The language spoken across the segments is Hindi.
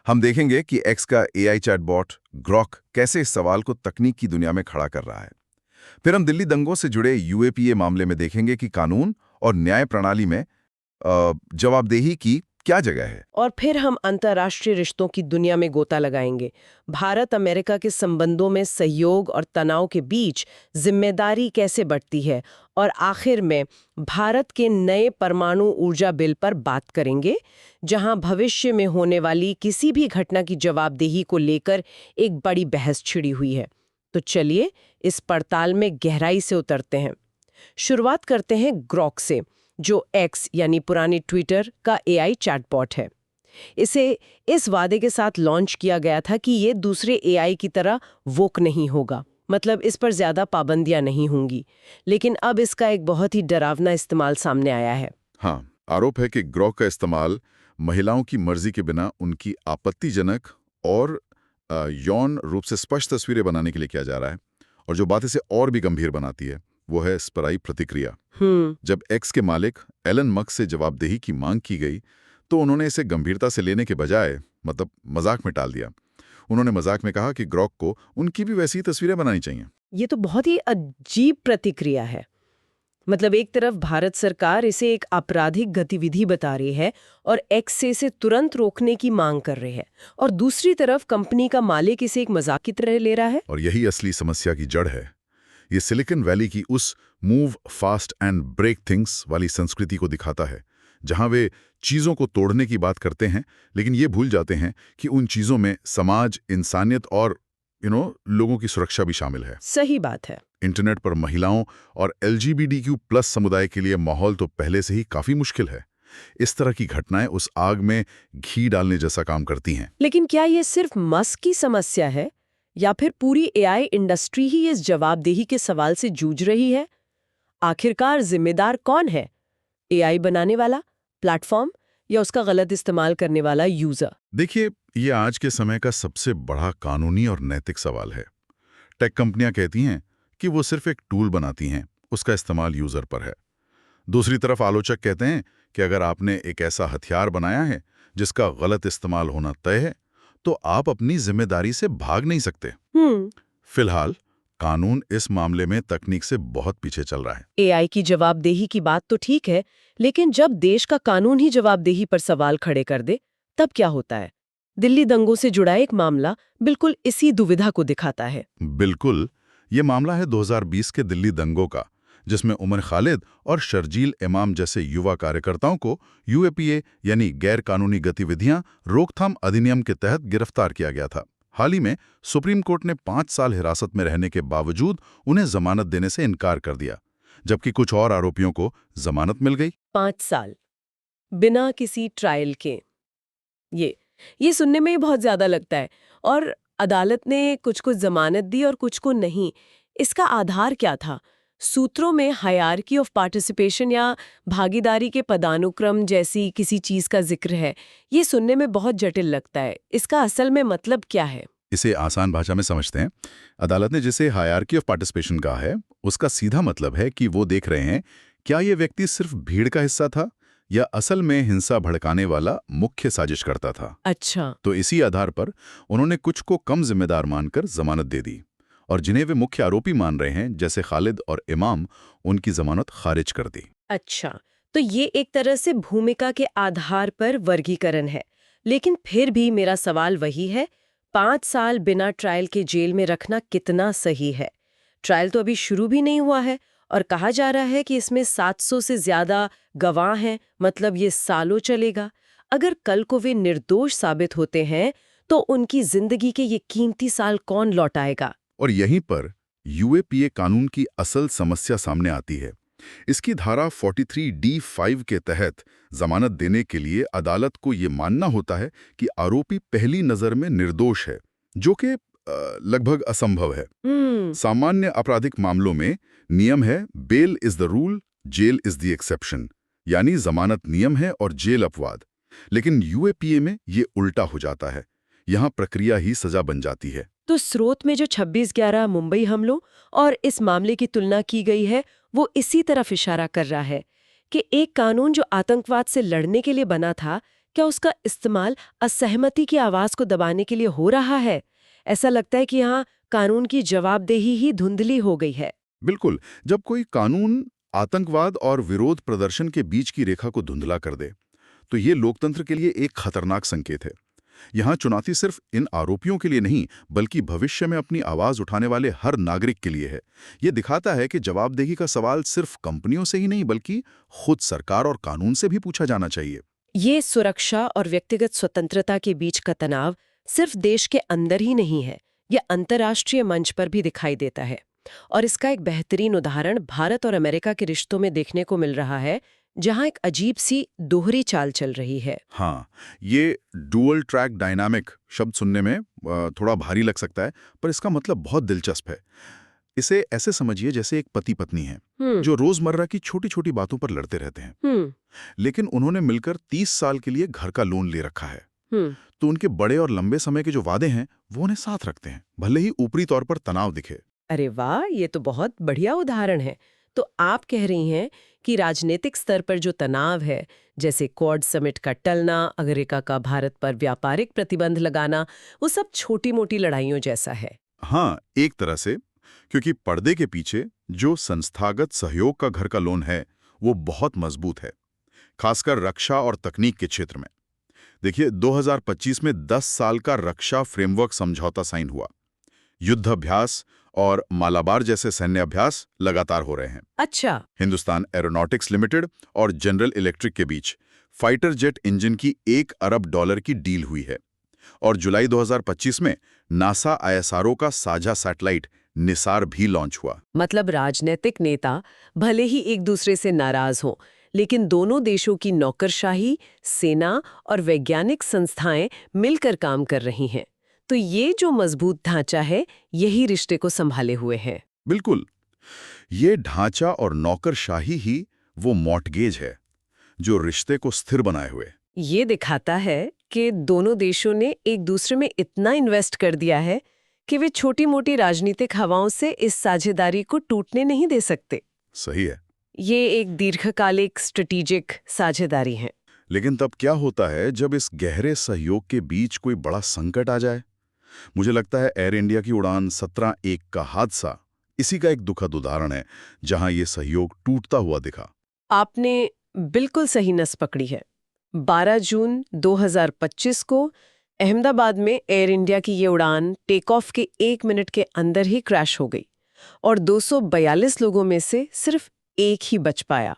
हम देखेंगे कि एक्स का एआई चैटबॉट ग्रॉक कैसे इस सवाल को तकनीक की दुनिया में खड़ा कर रहा है। फिर हम दिल्ली दंगों से जुड़े यूएपीए मामले में देखेंगे कि कानून और न्याय प्रणाली में जवाबदेही की क्या जगह है। और फिर हम अंतर्राष्ट्रीय रिश्तों की दुनिया में गोता लगाएंगे। भारत अमेरिका के संबंधों में सहयोग और तनाव के बीच जिम्मेदारी कैसे बढ़ती है, और आखिर में भारत के नए परमाणु ऊर्जा बिल पर बात करेंगे, जहां भविष्य में होने वाली किसी भी घटना की जवाबदेही को लेकर एक बड़ी बहस छिड़ी हुई है। तो चलिए इस पड़ताल में गहराई से उतरते हैं। शुरुआत करते हैं ग्रॉक से, जो एक्स यानी पुरानी ट्विटर का एआई चैटबॉट है। इसे इस वादे के साथ लॉन्च किया गया था कि ये दूसरे एआई की तरह वोक नहीं होगा, मतलब इस पर ज्यादा पाबंदियां नहीं होंगी। लेकिन अब इसका एक बहुत ही डरावना इस्तेमाल सामने आया है। हाँ, आरोप है कि ग्रॉक का इस्तेमाल महिलाओं की मर्जी के बिना उनकी आपत्तिजनक और यौन रूप से स्पष्ट तस्वीरें बनाने के लिए किया जा रहा है। और जो बात इसे और भी गंभीर बनाती है वो है इस पर आई प्रतिक्रिया। जब एक्स के मालिक एलन मस्क से जवाबदेही की मांग की गई तो उन्होंने इसे गंभीरता से लेने के बजाय मतलब मजाक में टाल दिया। उन्होंने मजाक में कहा कि ग्रॉक को उनकी भी वैसी ही तस्वीरें बनानी चाहिए। ये तो बहुत ही अजीब प्रतिक्रिया है। मतलब एक तरफ भारत सरकार इसे एक आपराधिक गतिविधि बता रही है और एक्स से इसे तुरंत रोकने की मांग कर रही है, और दूसरी तरफ कंपनी का मालिक इसे एक मजाक की तरह ले रहा है। और यही असली समस्या की जड़ है। ये सिलिकॉन वैली की उस move fast and break things वाली संस्कृति को दिखाता है, जहां वे चीजों को तोड़ने की बात करते हैं लेकिन ये भूल जाते हैं कि उन चीजों में समाज, इंसानियत और लोगों की सुरक्षा भी शामिल है। सही बात है। इंटरनेट पर महिलाओं और LGBTQ+ समुदाय के लिए माहौल तो पहले से ही काफी मुश्किल है। इस तरह की घटनाएं उस आग में घी डालने जैसा काम करती हैं। लेकिन क्या ये सिर्फ मस्क की समस्या है, या फिर पूरी एआई इंडस्ट्री ही इस जवाबदेही के सवाल से जूझ रही है? आखिरकार जिम्मेदार कौन है? एआई बनाने वाला, प्लेटफॉर्म, या उसका गलत इस्तेमाल करने वाला यूजर? देखिए, ये आज के समय का सबसे बड़ा कानूनी और नैतिक सवाल है। टेक कंपनियां कहती हैं कि वो सिर्फ एक टूल बनाती हैं, उसका इस्तेमाल यूजर पर है। दूसरी तरफ आलोचक कहते हैं कि अगर आपने एक ऐसा हथियार बनाया है जिसका गलत इस्तेमाल होना तय है, तो आप अपनी जिम्मेदारी से भाग नहीं सकते। फिलहाल कानून इस मामले में तकनीक से बहुत पीछे चल रहा है। एआई की जवाबदेही की बात तो ठीक है, लेकिन जब देश का कानून ही जवाबदेही पर सवाल खड़े कर दे, तब क्या होता है? दिल्ली दंगों से जुड़ा एक मामला बिल्कुल इसी दुविधा को दिखाता है। बिल्कुल, ये मामला है 2020 के दिल्ली दंगों का, जिसमें उमर खालिद और शर्जील इमाम जैसे युवा कार्यकर्ताओं को यूएपीए यानी गैर कानूनी गतिविधियां रोकथाम अधिनियम के तहत गिरफ्तार किया गया था। हाल ही में सुप्रीम कोर्ट ने 5 साल हिरासत में रहने के बावजूद उन्हें जमानत देने से इनकार कर दिया, जबकि कुछ और आरोपियों को जमानत मिल गई। 5 साल बिना किसी ट्रायल के, ये सुनने में ही बहुत ज्यादा लगता है। और अदालत ने कुछ को जमानत दी और कुछ को नहीं। इसका आधार क्या था? सूत्रों में हायरार्की ऑफ पार्टिसिपेशन या भागीदारी के पदानुक्रम जैसी किसी चीज का जिक्र है। ये सुनने में बहुत जटिल लगता है। इसका असल में मतलब क्या है? इसे आसान भाषा में समझते हैं। अदालत ने जिसे हायरार्की ऑफ पार्टिसिपेशन कहा है, उसका सीधा मतलब है कि वो देख रहे हैं क्या ये व्यक्ति सिर्फ भीड़ का हिस्सा था या असल में हिंसा भड़काने वाला मुख्य साजिश करता था। अच्छा। तो इसी आधार पर उन्होंने कुछ को कम जिम्मेदार मानकर जमानत दे दी, और जिन्हें वे मुख्य आरोपी मान रहे हैं जैसे खालिद और इमाम, उनकी जमानत खारिज कर दी। अच्छा, तो ये एक तरह से भूमिका के आधार पर वर्गीकरण है। लेकिन फिर भी मेरा सवाल वही है, 5 साल बिना ट्रायल के जेल में रखना कितना सही है? ट्रायल तो अभी शुरू भी नहीं हुआ है, और कहा जा रहा है कि इसमें 700 से ज्यादा गवाह हैं, मतलब ये सालों चलेगा। अगर कल को वे निर्दोष साबित होते हैं तो उनकी जिंदगी के ये कीमती साल कौन लौटाएगा? और यहीं पर यूएपीए कानून की असल समस्या सामने आती है। इसकी धारा 43D(5) के तहत जमानत देने के लिए अदालत को ये मानना होता है कि आरोपी पहली नजर में निर्दोष है, जो कि लगभग असंभव है। सामान्य आपराधिक मामलों में नियम है bail is the rule, jail is the exception, यानी जमानत नियम है और जेल अपवाद। लेकिन यूएपीए में ये उल्टा हो जाता है, यहाँ प्रक्रिया ही सजा बन जाती है। तो स्रोत में जो 26/11 मुंबई हमलों और इस मामले की तुलना की गई है, वो इसी तरफ इशारा कर रहा है कि एक कानून जो आतंकवाद से लड़ने के लिए बना था, क्या उसका इस्तेमाल असहमति की आवाज को दबाने के लिए हो रहा है? ऐसा लगता है कि यहाँ कानून की जवाबदेही ही धुंधली हो गई है। बिल्कुल, जब कोई कानून आतंकवाद और विरोध प्रदर्शन के बीच की रेखा को धुंधला कर दे, तो ये लोकतंत्र के लिए एक खतरनाक संकेत है। यहाँ चुनौती सिर्फ इन आरोपियों के लिए नहीं, बल्कि भविष्य में अपनी आवाज उठाने वाले हर नागरिक के लिए है। ये दिखाता है कि जवाबदेही का सवाल सिर्फ कंपनियों से ही नहीं, बल्कि खुद सरकार और कानून से भी पूछा जाना चाहिए। ये सुरक्षा और व्यक्तिगत स्वतंत्रता के बीच का तनाव सिर्फ देश के अंदर ही नहीं है, यह अंतर्राष्ट्रीय मंच पर भी दिखाई देता है। और इसका एक बेहतरीन उदाहरण भारत और अमेरिका के रिश्तों में देखने को मिल रहा है, जहां एक अजीब सी दोहरी चाल चल रही है। हाँ, ये डुअल ट्रैक डायनामिक शब्द सुनने में थोड़ा भारी लग सकता है, पर इसका मतलब बहुत दिलचस्प है। इसे ऐसे समझिए जैसे एक पति पत्नी है जो रोजमर्रा की छोटी छोटी बातों पर लड़ते रहते हैं, लेकिन उन्होंने मिलकर 30 साल के लिए घर का लोन ले रखा है। तो उनके बड़े और लंबे समय के जो वादे हैं वो उन्हें साथ रखते हैं, भले ही ऊपरी तौर पर तनाव दिखे। अरे वाह, ये तो बहुत बढ़िया उदाहरण है। तो आप कह रही हैं कि राजनीतिक स्तर पर जो तनाव है, जैसे क्वाड समिट का टलना, अमेरिका का भारत पर व्यापारिक प्रतिबंध लगाना, वो सब छोटी मोटी लड़ाइयों जैसा है। हाँ, एक तरह से, क्योंकि पर्दे के पीछे जो संस्थागत सहयोग का घर का लोन है वो बहुत मजबूत है, खासकर रक्षा और तकनीक के क्षेत्र में। देखिए, 2025 में 10 साल का रक्षा फ्रेमवर्क समझौता साइन हुआ। युद्ध अभ्यास और मालाबार जैसे सैन्य अभ्यास लगातार हो रहे हैं। अच्छा। हिंदुस्तान एरोनॉटिक्स लिमिटेड और जनरल इलेक्ट्रिक के बीच फाइटर जेट इंजन की $1 अरब की डील हुई है। और जुलाई 2025 में नासा ISRO का साझा सैटेलाइट निसार भी लॉन्च हुआ। मतलब राजनीतिक नेता भले ही एक दूसरे से नाराज हों, लेकिन दोनों देशों की नौकरशाही, सेना और वैज्ञानिक संस्थाएं मिलकर काम कर रही हैं। तो ये जो मजबूत ढांचा है, यही रिश्ते को संभाले हुए है। बिल्कुल, ये ढांचा और नौकरशाही ही वो मॉर्टगेज है जो रिश्ते को स्थिर बनाए हुए। ये दिखाता है कि दोनों देशों ने एक दूसरे में इतना इन्वेस्ट कर दिया है कि वे छोटी-मोटी राजनीतिक हवाओं से इस साझेदारी को टूटने नहीं दे सकते। सही है। ये एक दीर्घकालिक स्ट्रेटेजिक साझेदारी है। लेकिन तब क्या होता है जब इस गहरे सहयोग के बीच कोई बड़ा संकट आ जाए? मुझे लगता है एयर इंडिया की उड़ान 17-1 का हादसा इसी का एक दुखद उदाहरण है, जहां ये सहयोग टूटता हुआ दिखा। आपने बिल्कुल सही नस पकड़ी है। 12 जून 2025 को अहमदाबाद में एयर इंडिया की ये उड़ान टेक ऑफ के 1 मिनट के अंदर ही क्रैश हो गई और 242 लोगों में से सिर्फ एक ही बच पाया।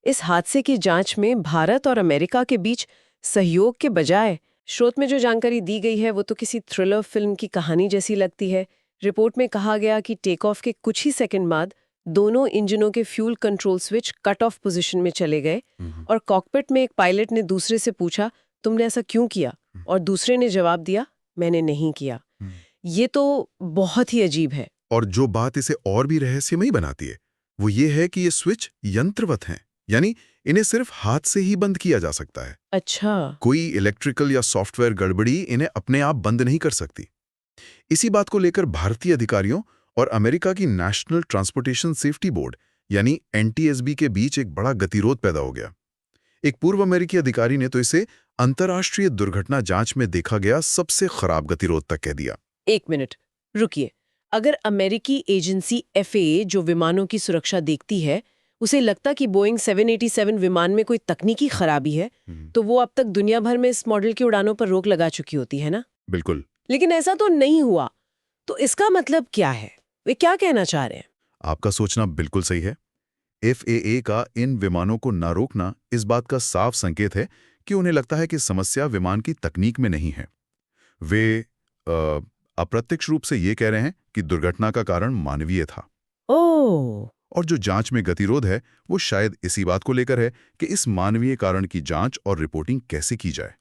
इस हादसे की जांच में भारत और अमेरिका के बीच सहयोग के बजाय स्रोत में जो जानकारी दी गई है वो तो किसी थ्रिलर फिल्म की कहानी जैसी लगती है। रिपोर्ट में कहा गया कि टेक ऑफ के कुछ ही सेकंड बाद दोनों इंजनों के fuel control switch cut off position में चले गए और कॉकपिट में एक पायलट ने दूसरे से पूछा, तुमने ऐसा क्यों किया? और दूसरे ने जवाब दिया, मैंने नहीं किया। ये तो बहुत ही अजीब है। और जो बात इसे और भी रहस्यमयी बनाती है वो ये है कि ये स्विच यंत्रवत हैं, यानी इन्हें सिर्फ हाथ से ही बंद किया जा सकता है। अच्छा। कोई इलेक्ट्रिकल या सॉफ्टवेयर गड़बड़ी इन्हें अपने आप बंद नहीं कर सकती। इसी बात को लेकर भारतीय अधिकारियों और अमेरिका की नेशनल ट्रांसपोर्टेशन सेफ्टी बोर्ड यानी NTSB के बीच एक बड़ा गतिरोध पैदा हो गया। एक पूर्व अमेरिकी अधिकारी ने तो इसे अंतर्राष्ट्रीय दुर्घटना जांच में देखा गया सबसे खराब गतिरोध तक कह दिया। 1 मिनट रुकिए। अगर अमेरिकी एजेंसी FAA जो विमानों की सुरक्षा देखती है उसे लगता कि बोइंग 787 विमान में कोई तकनीकी खराबी है, तो वो अब तक दुनिया भर में इस मॉडल की उड़ानों पर रोक लगा चुकी होती है ना? बिल्कुल। लेकिन ऐसा तो नहीं हुआ। तो इसका मतलब क्या है? वे क्या कहना चाह रहे हैं? आपका सोचना बिल्कुल सही है। FAA का इन विमानों को न रोकना इस बात का साफ संकेत है कि उन्हें लगता है कि समस्या विमान की तकनीक में नहीं है। वे अप्रत्यक्ष रूप से ये कह रहे हैं कि दुर्घटना का कारण मानवीय था। ओह। और जो जांच में गतिरोध है वो शायद इसी बात को लेकर है कि इस मानवीय कारण की जांच और रिपोर्टिंग कैसे की जाए।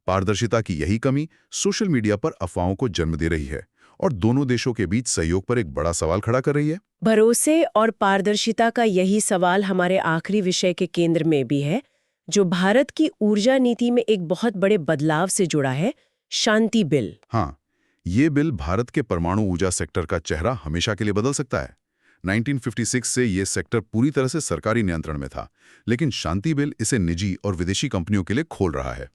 पारदर्शिता की यही कमी सोशल मीडिया पर अफवाहों को जन्म दे रही है और दोनों देशों के बीच सहयोग पर एक बड़ा सवाल खड़ा कर रही है। भरोसे और पारदर्शिता का यही सवाल हमारे आखिरी विषय के केंद्र में भी है, जो भारत की ऊर्जा नीति में एक बहुत बड़े बदलाव से जुड़ा है, शांति बिल। हाँ, ये बिल भारत के परमाणु ऊर्जा सेक्टर का चेहरा हमेशा के लिए बदल सकता है। 1956 से ये सेक्टर पूरी तरह से सरकारी नियंत्रण में था, लेकिन शांति बिल इसे निजी और विदेशी कंपनियों के लिए खोल रहा है।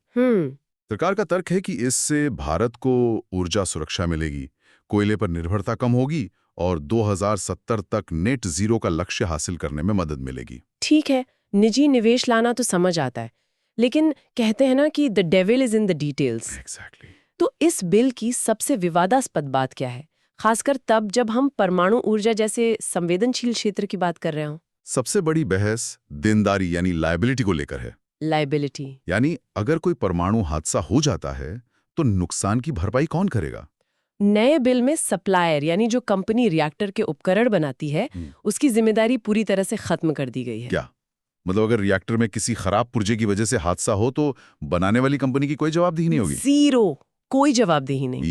सरकार का तर्क है कि इससे भारत को ऊर्जा सुरक्षा मिलेगी, कोयले पर निर्भरता कम होगी और 2070 तक नेट जीरो का लक्ष्य हासिल करने में मदद मिलेगी। ठीक है, निजी निवेश लाना तो समझ आता है, लेकिन कहते हैं ना कि the devil is in the details. Exactly. तो इस बिल की सबसे विवादास्पद बात क्या है, खासकर तब जब हम परमाणु ऊर्जा जैसे संवेदनशील क्षेत्र की बात कर रहे हों? सबसे बड़ी बहस देनदारी यानी लायबिलिटी को लेकर है। लायबिलिटी यानी अगर कोई परमाणु हादसा हो जाता है तो नुकसान की भरपाई कौन करेगा? नए बिल में सप्लायर यानी जो कंपनी रिएक्टर के उपकरण बनाती है, उसकी जिम्मेदारी पूरी तरह से खत्म कर दी गई है। क्या मतलब अगर रिएक्टर में किसी खराब पुर्जे की वजह से हादसा हो तो बनाने वाली कंपनी की कोई जवाबदेही नहीं होगी? जीरो, कोई जवाबदेही नहीं।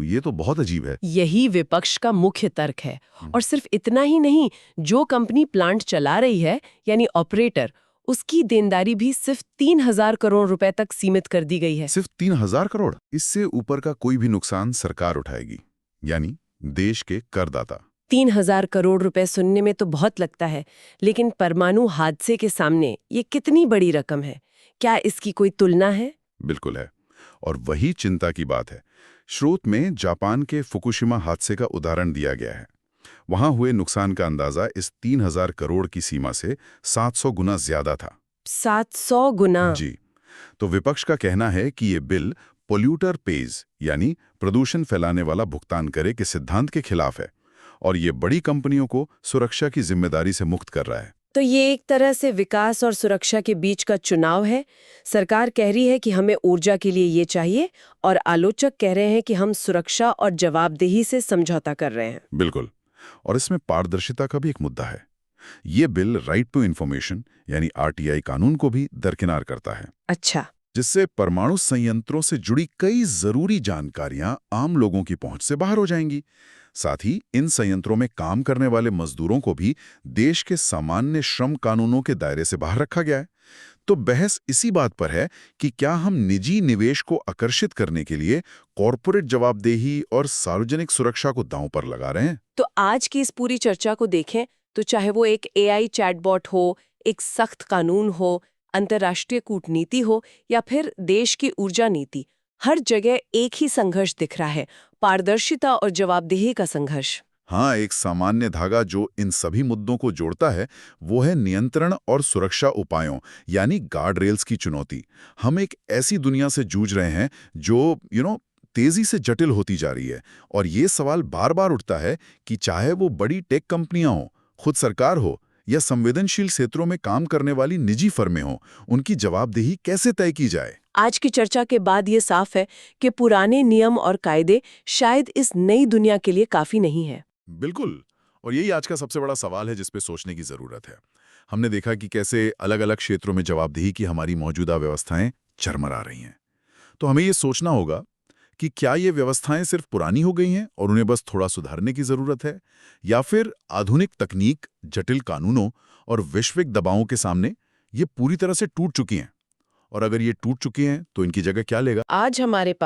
ये तो बहुत अजीब है। यही विपक्ष का मुख्य तर्क है। और सिर्फ इतना ही नहीं, जो कंपनी प्लांट चला रही है यानी ऑपरेटर, उसकी देनदारी भी सिर्फ 3,000 करोड़ रुपए तक सीमित कर दी गई है। सिर्फ 3,000 करोड़? इससे ऊपर का कोई भी नुकसान सरकार उठाएगी, यानी देश के करदाता। 3,000 करोड़ रुपए सुनने में तो बहुत लगता है, लेकिन परमाणु हादसे के सामने ये कितनी बड़ी रकम है? क्या इसकी कोई तुलना है? बिल्कुल है, और वही चिंता की बात है। स्रोत में जापान के फुकुशिमा हादसे का उदाहरण दिया गया है। वहां हुए नुकसान का अंदाजा इस 3,000 करोड़ की सीमा से 700 गुना ज्यादा था। 700 गुना? जी। तो विपक्ष का कहना है कि ये बिल पोल्यूटर पेज यानी प्रदूषण फैलाने वाला भुगतान करे के सिद्धांत के खिलाफ है, और ये बड़ी कंपनियों को सुरक्षा की जिम्मेदारी से मुक्त कर रहा है। तो ये एक तरह से विकास और सुरक्षा के बीच का चुनाव है। सरकार कह रही है कि हमें ऊर्जा के लिए ये चाहिए, और आलोचक कह रहे हैं कि हम सुरक्षा और जवाबदेही से समझौता कर रहे हैं। बिल्कुल, और इसमें पारदर्शिता का भी एक मुद्दा है। ये बिल राइट टू इंफॉर्मेशन यानी RTI कानून को भी दरकिनार करता है। अच्छा। जिससे परमाणु संयंत्रों से जुड़ी कई जरूरी जानकारियां आम लोगों की पहुंच से बाहर हो जाएंगी। साथ ही इन संयंत्रों में काम करने वाले मजदूरों को भी देश के सामान्य श्रम कानूनों के दायरे से बाहर रखा गया है। तो बहस इसी बात पर है कि क्या हम निजी निवेश को आकर्षित करने के लिए कॉरपोरेट जवाबदेही और सार्वजनिक सुरक्षा को दांव पर लगा रहे हैं? तो आज की इस पूरी चर्चा को देखें तो चाहे वो एक AI चैटबॉट हो, एक सख्त कानून हो, अंतर्राष्ट्रीय कूटनीति हो या फिर देश की ऊर्जा नीति, हर जगह एक ही संघर्ष दिख रहा है, पारदर्शिता और जवाबदेही का संघर्ष। हाँ, एक सामान्य धागा जो इन सभी मुद्दों को जोड़ता है वो है नियंत्रण और सुरक्षा उपायों यानी गार्ड रेल्स की चुनौती। हम एक ऐसी दुनिया से जूझ रहे हैं जो तेजी से जटिल होती जा रही है, और ये सवाल बार बार उठता है कि चाहे वो बड़ी टेक कंपनियां हो, खुद सरकार हो या संवेदनशील क्षेत्रों में काम करने वाली निजी फर्में हों, उनकी जवाबदेही कैसे तय की जाए? आज की चर्चा के बाद ये साफ है कि पुराने नियम और कायदे शायद इस नई दुनिया के लिए काफी नहीं है। बिल्कुल, और यही आज का सबसे बड़ा सवाल है जिस पे सोचने की जरूरत है। हमने देखा कि कैसे अलग-अलग क्षेत्रों में जवाबदेही की हमारी मौजूदा व्यवस्थाएं चरमरा रही हैं। तो हमें ये सोचना होगा कि क्या ये व्यवस्थाएं सिर्फ पुरानी हो गई हैं और उन्हें बस थोड़ा सुधारने की जरूरत है, या फिर आधुनिक तकनीक, जटिल कानूनों और वैश्विक दबावों के सामने ये पूरी तरह से टूट चुकी हैं। और अगर ये टूट चुकी हैं तो इनकी जगह क्या लेगा? आज हमारे